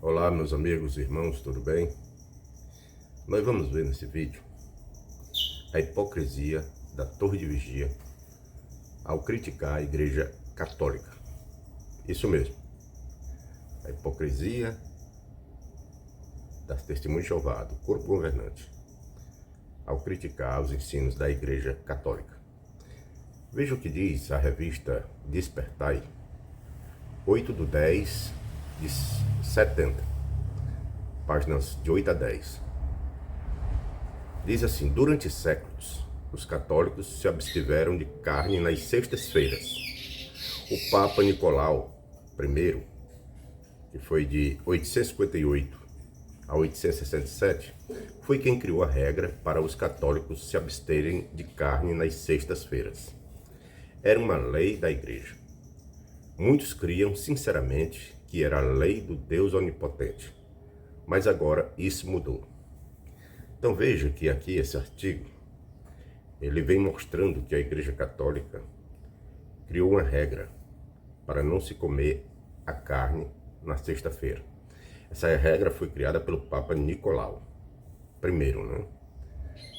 Olá, meus amigos e irmãos, tudo bem? Nós vamos ver nesse vídeo a hipocrisia da Torre de Vigia ao criticar a Igreja Católica. Isso mesmo, a hipocrisia das Testemunhas de Jeová, do corpo governante, ao criticar os ensinos da Igreja Católica. Veja o que diz a revista Despertai, 8/10/70, páginas de 8 a 10. Diz assim: durante séculos, os católicos se abstiveram de carne nas sextas-feiras. O Papa Nicolau I, que foi de 858 a 867, foi quem criou a regra para os católicos se absterem de carne nas sextas-feiras. Era uma lei da Igreja. Muitos criam sinceramente que era a lei do Deus Onipotente, mas agora isso mudou. Então veja que aqui esse artigo, ele vem mostrando que a Igreja Católica criou uma regra para não se comer a carne na sexta-feira. Essa regra foi criada pelo Papa Nicolau I, né?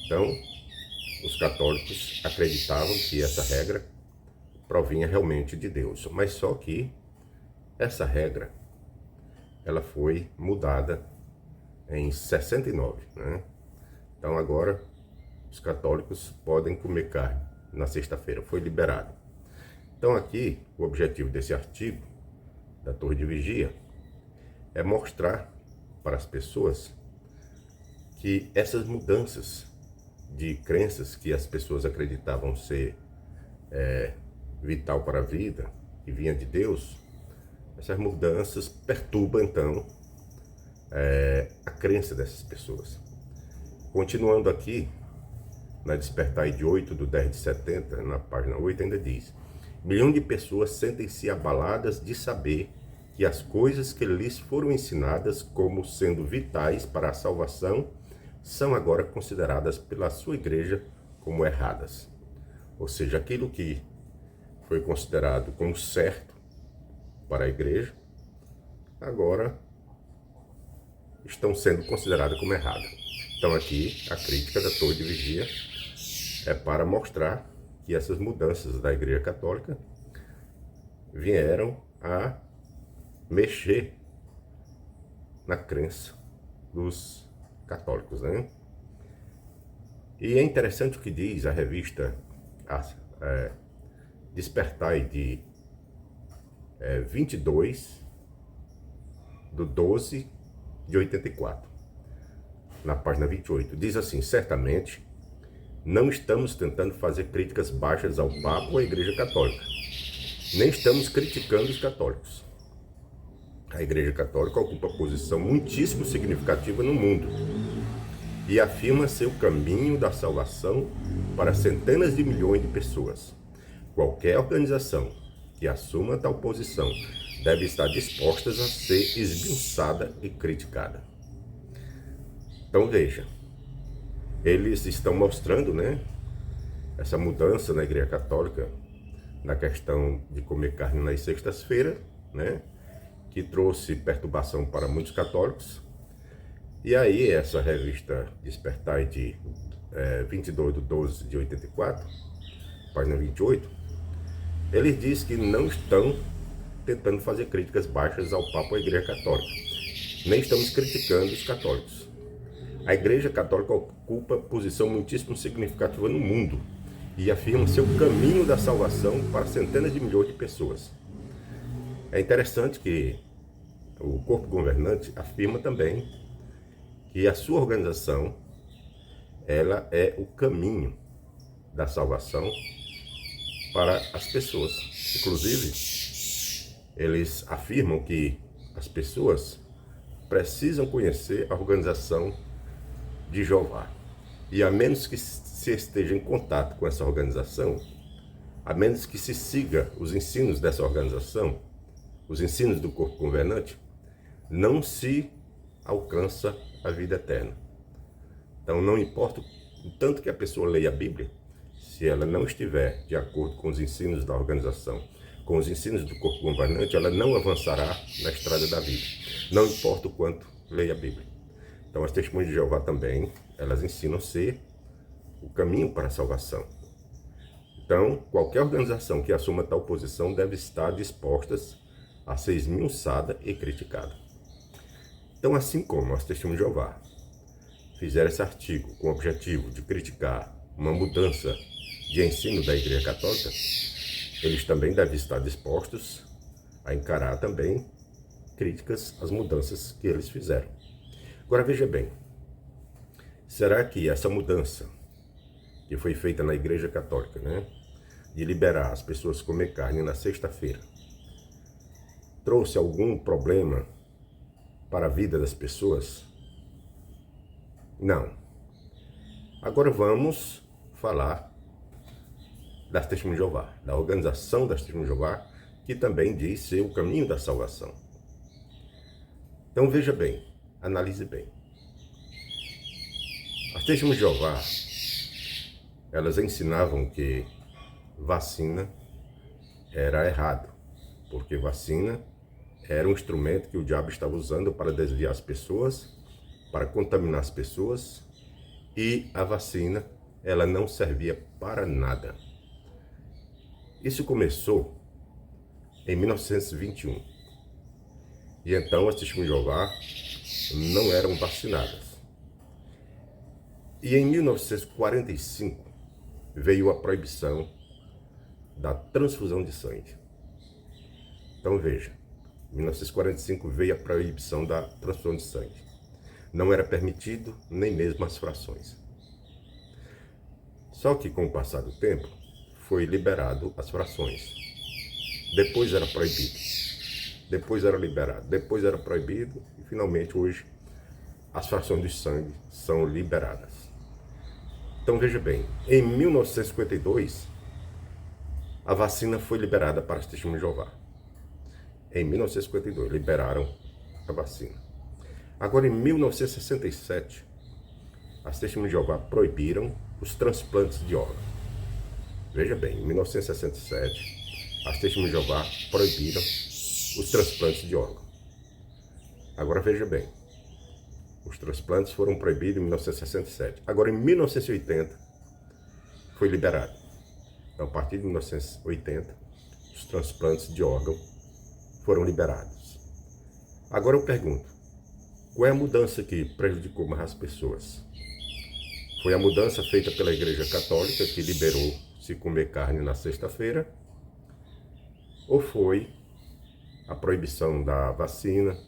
Então, os católicos acreditavam que essa regra provinha realmente de Deus, mas só que essa regra, ela foi mudada em 69, né? Então agora os católicos podem comer carne na sexta-feira, foi liberado. Então aqui o objetivo desse artigo da Torre de Vigia é mostrar para as pessoas que essas mudanças de crenças que as pessoas acreditavam ser vital para a vida, que vinha de Deus, essas mudanças perturbam então a crença dessas pessoas. Continuando aqui, na Despertai de 8/10/70, na página 8, ainda diz: milhões de pessoas sentem-se abaladas de saber que as coisas que lhes foram ensinadas como sendo vitais para a salvação são agora consideradas pela sua igreja como erradas. Ou seja, aquilo que foi considerado como certo para a igreja, agora estão sendo consideradas como erradas. Então aqui a crítica da Torre de Vigia é para mostrar que essas mudanças da Igreja Católica vieram a mexer na crença dos católicos, né? E é interessante o que diz a revista Despertai de 22/12/84, na página 28. Diz assim: certamente não estamos tentando fazer críticas baixas ao Papa ou à Igreja Católica, nem estamos criticando os católicos. A Igreja Católica ocupa posição muitíssimo significativa no mundo e afirma ser o caminho da salvação para centenas de milhões de pessoas. Qualquer organização que assuma tal posição deve estar disposta a ser esmiuçada e criticada. Então veja, eles estão mostrando, né, essa mudança na Igreja Católica na questão de comer carne nas sextas-feiras, né, que trouxe perturbação para muitos católicos. E aí essa revista Despertai de 22/12/84, página 28, eles dizem que não estão tentando fazer críticas baixas ao Papa ou à Igreja Católica, nem estamos criticando os católicos. A Igreja Católica ocupa posição muitíssimo significativa no mundo e afirma ser o caminho da salvação para centenas de milhões de pessoas. É interessante que o corpo governante afirma também que a sua organização, ela é o caminho da salvação para as pessoas. Inclusive, eles afirmam que as pessoas precisam conhecer a organização de Jeová. E a menos que se esteja em contato com essa organização, a menos que se siga os ensinos dessa organização, os ensinos do corpo governante, não se alcança a vida eterna. Então não importa o tanto que a pessoa leia a Bíblia, se ela não estiver de acordo com os ensinos da organização, com os ensinos do corpo governante, ela não avançará na estrada da vida. não importa o quanto leia a Bíblia. Então, as testemunhas de Jeová também, elas ensinam ser o caminho para a salvação. Então, qualquer organização que assuma tal posição deve estar disposta a ser esmiuçada e criticada. Então, assim como as testemunhas de Jeová fizeram esse artigo com o objetivo de criticar uma mudança de ensino da Igreja Católica, eles também devem estar dispostos a encarar também críticas às mudanças que eles fizeram. Agora veja bem, será que essa mudança que foi feita na Igreja Católica, de liberar as pessoas a comer carne na sexta-feira, trouxe algum problema para a vida das pessoas? Não. Agora vamos falar das Testemunhas de Jeová, da organização das Testemunhas de Jeová, que também diz ser o caminho da salvação. Então veja bem, analise bem. As Testemunhas de Jeová, elas ensinavam que vacina era errado, porque vacina era um instrumento que o diabo estava usando para desviar as pessoas, para contaminar as pessoas, e a vacina, ela não servia para nada. Isso começou em 1921. E então as Testemunhas de Jeová não eram vacinadas. E em 1945 veio a proibição da transfusão de sangue. Então veja, em 1945 veio a proibição da transfusão de sangue. Não era permitido nem mesmo as frações. Só que com o passar do tempo foi liberado as frações. Depois era proibido. Depois era liberado. Depois era proibido e finalmente hoje as frações de sangue são liberadas. Então veja bem, em 1952 a vacina foi liberada para as Testemunhas de Jeová. Em 1952 liberaram a vacina. Agora em 1967 as Testemunhas de Jeová proibiram os transplantes de órgãos. Veja bem, em 1967 as Testemunhas de Jeová proibiram os transplantes de órgãos. Agora veja bem, os transplantes foram proibidos em 1967. Agora, em 1980, foi liberado. Então, a partir de 1980, os transplantes de órgão foram liberados. Agora eu pergunto, qual é a mudança que prejudicou mais as pessoas? Foi a mudança feita pela Igreja Católica, que liberou se comer carne na sexta-feira? Ou foi a proibição da vacina,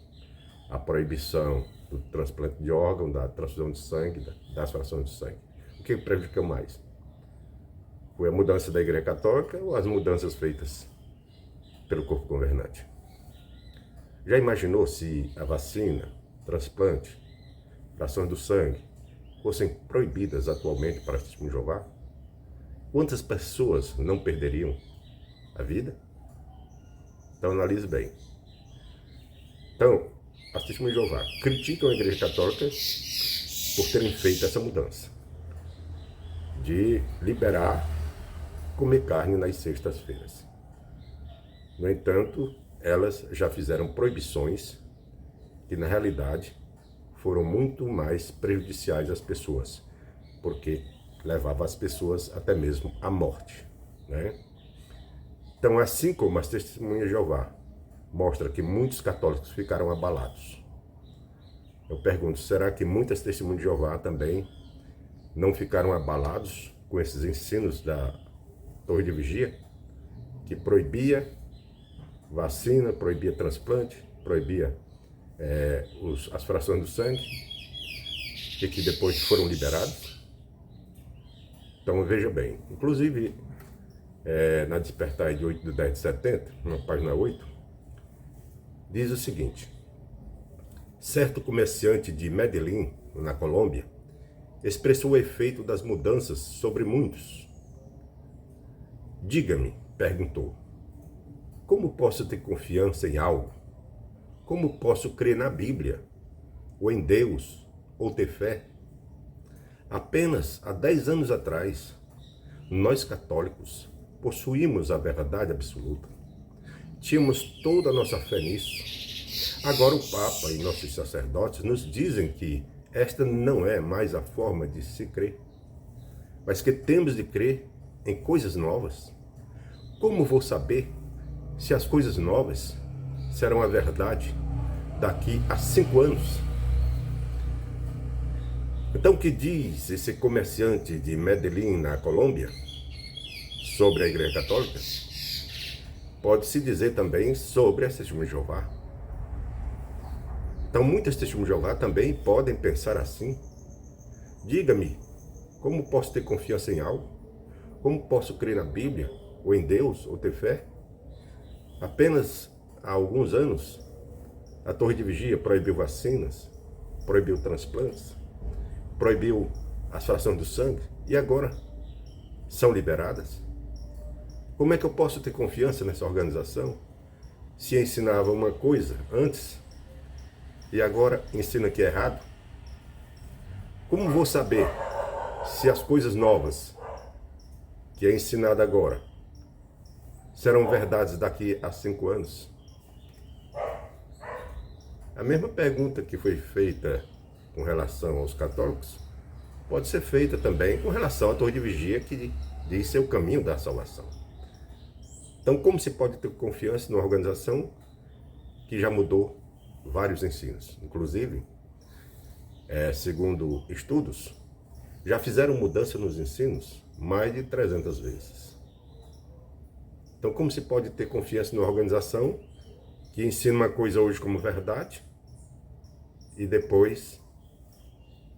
a proibição do transplante de órgão, da transfusão de sangue, das frações de sangue? O que prejudicou mais? Foi a mudança da Igreja Católica ou as mudanças feitas pelo corpo governante? Já imaginou se a vacina, transplante, frações do sangue fossem proibidas atualmente para as Testemunhas de Jeová? Quantas pessoas não perderiam a vida? Então analise bem. Então, as Testemunhas de Jeová criticam a Igreja Católica por terem feito essa mudança de liberar comer carne nas sextas-feiras. No entanto, elas já fizeram proibições que na realidade foram muito mais prejudiciais às pessoas, porque levavam as pessoas até mesmo à morte, Então, assim como as Testemunhas de Jeová mostra que muitos católicos ficaram abalados, eu pergunto, será que muitas Testemunhas de Jeová também não ficaram abalados com esses ensinos da Torre de Vigia, que proibia vacina, proibia transplante, proibia as frações do sangue, e que depois foram liberados? Então veja bem, inclusive na Despertar de 8 de 10 de 70, na página 8, diz o seguinte: certo comerciante de Medellín, na Colômbia, expressou o efeito das mudanças sobre muitos. Diga-me, perguntou, como posso ter confiança em algo? Como posso crer na Bíblia, ou em Deus, ou ter fé? Apenas há 10 anos atrás, nós católicos possuímos a verdade absoluta. Tínhamos toda a nossa fé nisso. Agora o Papa e nossos sacerdotes nos dizem que esta não é mais a forma de se crer, mas que temos de crer em coisas novas. Como vou saber se as coisas novas serão a verdade daqui a 5 anos? Então, o que diz esse comerciante de Medellín, na Colômbia, sobre a Igreja Católica? Pode-se dizer também sobre as Testemunhas de Jeová. Então, muitas Testemunhas de Jeová também podem pensar assim. Diga-me, como posso ter confiança em algo? Como posso crer na Bíblia, ou em Deus, ou ter fé? Apenas há alguns anos, a Torre de Vigia proibiu vacinas, proibiu transplantes, proibiu as frações do sangue, e agora são liberadas? Como é que eu posso ter confiança nessa organização se ensinava uma coisa antes e agora ensina que é errado? Como vou saber se as coisas novas que é ensinada agora serão verdades daqui a 5 anos? A mesma pergunta que foi feita com relação aos católicos pode ser feita também com relação à Torre de Vigia, que diz ser o caminho da salvação. Então, como se pode ter confiança numa organização que já mudou vários ensinos? Inclusive, segundo estudos, já fizeram mudança nos ensinos mais de 300 vezes. Então, como se pode ter confiança numa organização que ensina uma coisa hoje como verdade e depois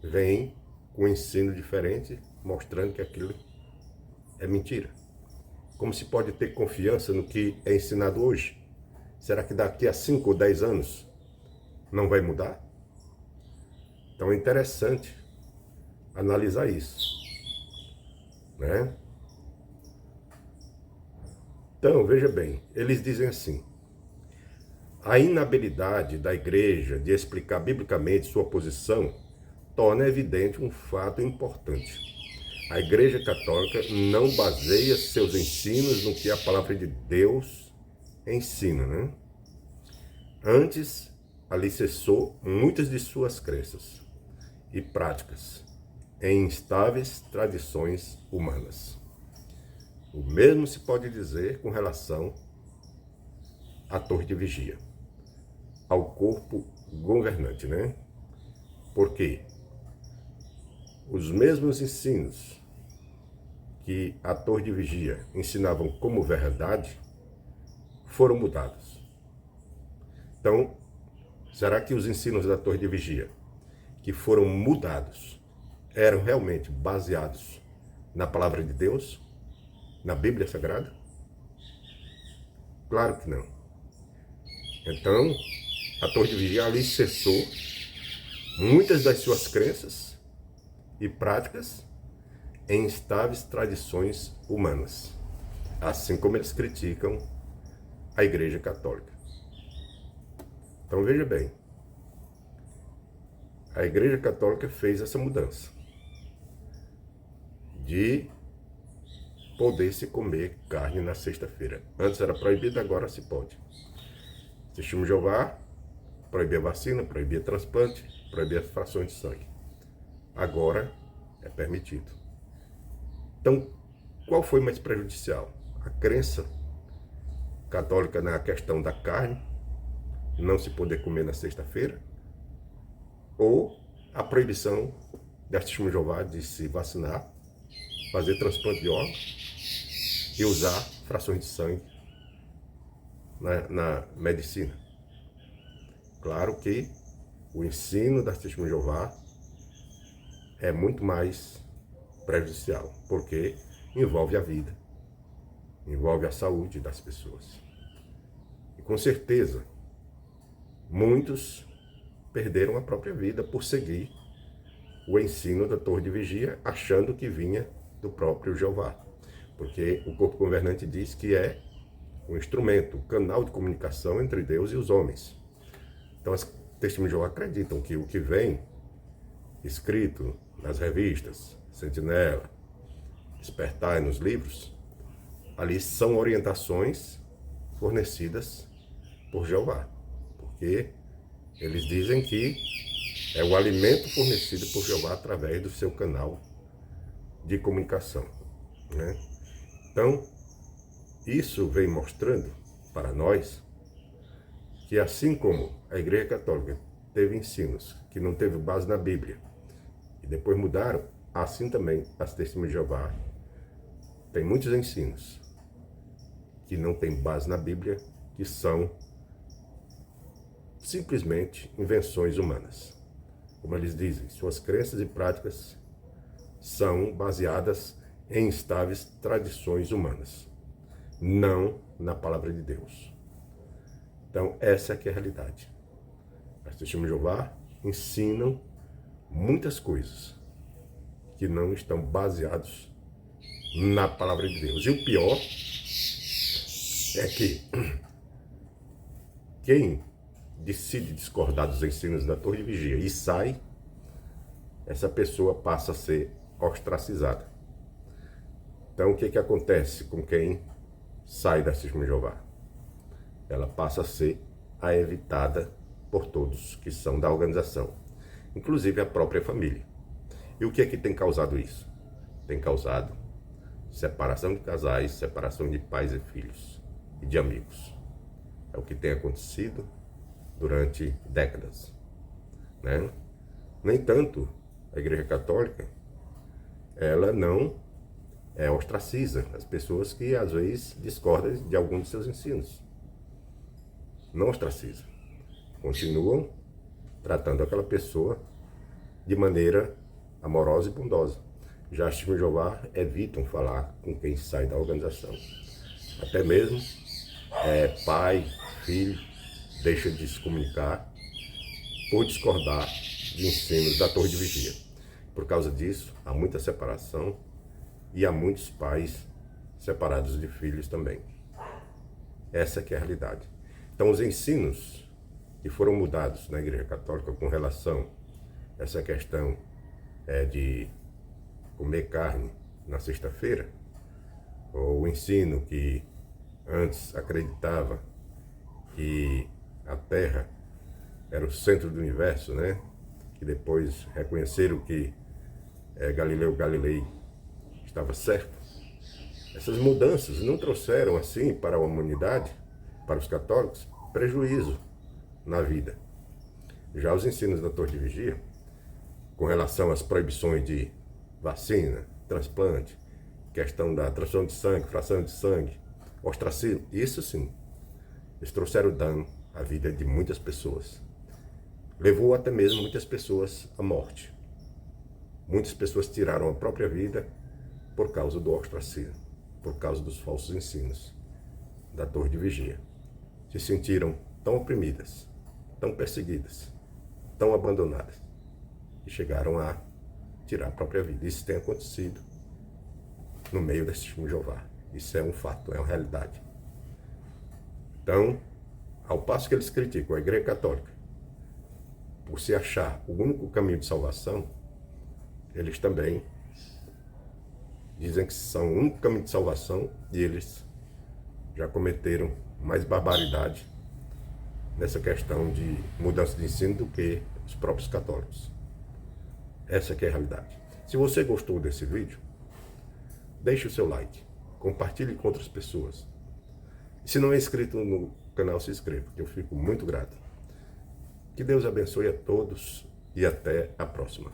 vem com um ensino diferente, mostrando que aquilo é mentira? Como se pode ter confiança no que é ensinado hoje? Será que daqui a 5 ou 10 anos não vai mudar? Então é interessante analisar isso, né? Então, veja bem, eles dizem assim: a inabilidade da igreja de explicar biblicamente sua posição torna evidente um fato importante. A Igreja Católica não baseia seus ensinos no que a palavra de Deus ensina, né? Antes, alicerçou muitas de suas crenças e práticas em instáveis tradições humanas. O mesmo se pode dizer com relação à Torre de Vigia, ao corpo governante, né? Porque os mesmos ensinos que a Torre de Vigia ensinavam como verdade foram mudados. Então, será que os ensinos da Torre de Vigia, que foram mudados, eram realmente baseados na palavra de Deus, na Bíblia Sagrada? Claro que não. Então, a Torre de Vigia alicerçou muitas das suas crenças e práticas em instáveis tradições humanas, assim como eles criticam a Igreja Católica. Então veja bem, a Igreja Católica fez essa mudança de poder se comer carne na sexta-feira. Antes era proibido, agora se pode. Testemunho de Jeová proibia vacina, proibia transplante, proibia as frações de sangue. Agora é permitido. Então, qual foi mais prejudicial? A crença católica na questão da carne, não se poder comer na sexta-feira, ou a proibição da Testemunha de Jeová de se vacinar, fazer transplante de órgãos e usar frações de sangue na medicina? Claro que o ensino da Testemunha de Jeová é muito mais prejudicial, porque envolve a vida, envolve a saúde das pessoas. E com certeza, muitos perderam a própria vida por seguir o ensino da Torre de Vigia, achando que vinha do próprio Jeová. Porque o corpo governante diz que é um instrumento, um canal de comunicação entre Deus e os homens. Então as testemunhas de Jeová acreditam que o que vem escrito nas revistas, Sentinela, Despertar e nos livros, ali são orientações fornecidas por Jeová. porque eles dizem que é o alimento fornecido por Jeová através do seu canal de comunicação, né? Então, isso vem mostrando para nós que assim como a Igreja Católica teve ensinos que não teve base na Bíblia e depois mudaram, assim também as Testemunhas de Jeová tem muitos ensinos que não têm base na Bíblia, que são simplesmente invenções humanas. Como eles dizem, suas crenças e práticas são baseadas em instáveis tradições humanas, não na palavra de Deus. Então, essa é que é a realidade. As Testemunhas de Jeová ensinam muitas coisas que não estão baseadas na palavra de Deus. E o pior é que quem decide discordar dos ensinos da Torre de Vigia e sai, essa pessoa passa a ser ostracizada. Então, o que acontece com quem sai da Testemunhas de Jeová? Ela passa a ser evitada por todos que são da organização, inclusive a própria família. E o que é que tem causado isso? Tem causado separação de casais, separação de pais e filhos e de amigos. É o que tem acontecido durante décadas, né? No entanto, a Igreja Católica, ela não ostraciza as pessoas que às vezes discordam de algum de seus ensinos. Não ostraciza. Continuam tratando aquela pessoa de maneira amorosa e bondosa. Já as Testemunhas de Jeová evitam falar com quem sai da organização. Até mesmo pai, filho, deixa de se comunicar por discordar de ensinos da Torre de Vigia. Por causa disso, há muita separação e há muitos pais separados de filhos também. Essa que é a realidade. Então, os ensinos que foram mudados na Igreja Católica com relação a essa questão de comer carne na sexta-feira, ou o ensino que antes acreditava que a Terra era o centro do universo, né? Que depois reconheceram que Galileu Galilei estava certo. Essas mudanças não trouxeram assim para a humanidade, para os católicos, prejuízo na vida. Já os ensinos da Torre de Vigia, com relação às proibições de vacina, transplante, questão da transfusão de sangue, fração de sangue, ostracismo, isso sim, eles trouxeram dano à vida de muitas pessoas. Levou até mesmo muitas pessoas à morte. Muitas pessoas tiraram a própria vida por causa do ostracismo, por causa dos falsos ensinos da Torre de Vigia. Se sentiram tão oprimidas, tão perseguidas, tão abandonadas, e chegaram a tirar a própria vida. Isso tem acontecido no meio das Testemunhas de Jeová. Isso é um fato, é uma realidade. Então, ao passo que eles criticam a Igreja Católica por se achar o único caminho de salvação, eles também dizem que são o único caminho de salvação e eles já cometeram mais barbaridade nessa questão de mudança de ensino do que os próprios católicos. Essa que é a realidade. Se você gostou desse vídeo, deixe o seu like, compartilhe com outras pessoas. E se não é inscrito no canal, se inscreva, que eu fico muito grato. Que Deus abençoe a todos e até a próxima.